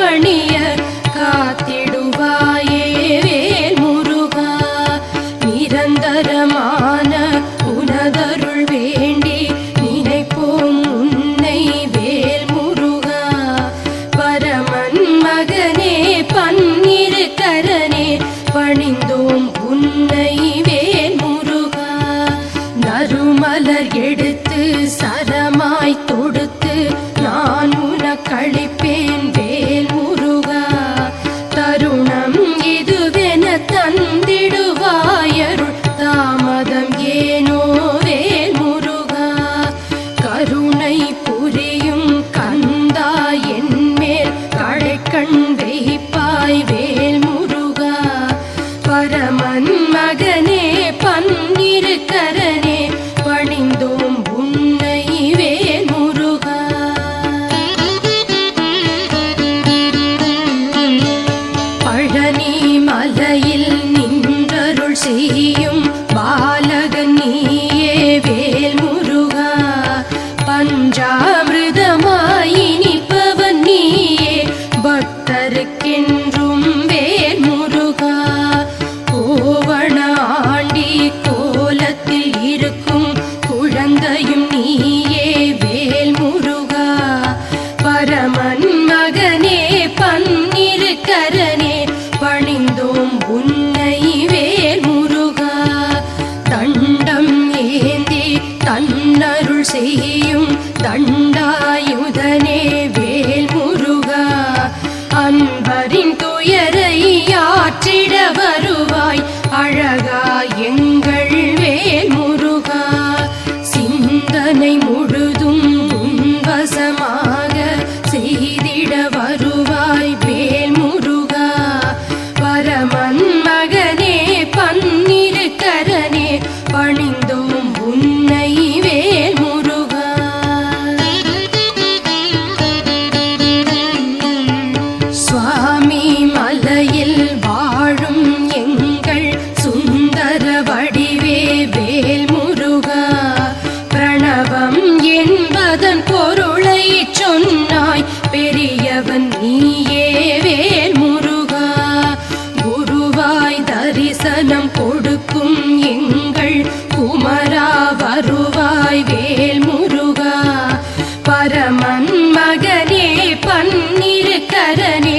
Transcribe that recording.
பணிய காத்திடுவாயே வேல் முருகா. நிரந்தரமான உனதருள் வேண்டி நினைப்போம் உன்னை வேல் முருகா. பரமன் மகனே பன்னிரு கரனே பணிந்தோம் உன்னை வேல் முருகா. நறுமலர் எடுத்து சரமாய் தொடுத்து நான் உனக்களிப்பேன் வேல் முருகா. தருணம் இதுவென தந்திடுவாயருள் தாமதம் ஏனோ வேல் முருகா. கருணை புரியும் கந்தா என்மேல் கடைக்கண் வைப்பாய் வேல் முருகா. பரமன் மகனே பன்னிரு கரனே பணிந்தோம் உன்னை வேல் முருகா. பழனி மலையில் நின்றருள் செய்யும் பாலகன் நீயே வேல் முருகா. பஞ்சாமிருதமாய் இனிப்பவன் நீயே பக்தருக்கென்றும் வேல் முருகா. கோவண ஆண்டி கோலத்தில் இருக்கும் குழந்தையும் நீயே வேல் முருகா. பரமன் மகனே பன்னிரு கரனே பணிந்தோம் உன்னை வேல் முருகா. தண்டம் ஏந்தி தன்னருள் செய்யும் தண்டாயுதனே வேல் முருகா. அன்பரின் துயரை ஆற்றிட வருவாய் அழகா எங்கள் வேல் முருகா. சிந்தனை முழுதும் உன்வசமாக செய்திட வருவாய் வேல் முருகா. பரமன் மகனே பன்னிரு கரனே பணிந்தோம் உன்னை வேல் முருகா. சுவாமி மலையில் வாழும் எங்கள் சுந்தர வடிவே வேல் முருகா. பிரணவம் என்பதன் பொருளை சொன்னாய் பெரியவன் நீயே வேல் முருகா. குருவாய் தரிசனம் கொடுக்கும் எங்கள் குமரா வருவாய் வேல் முருகா. பரமன் மகனே பன்னிரு கரனே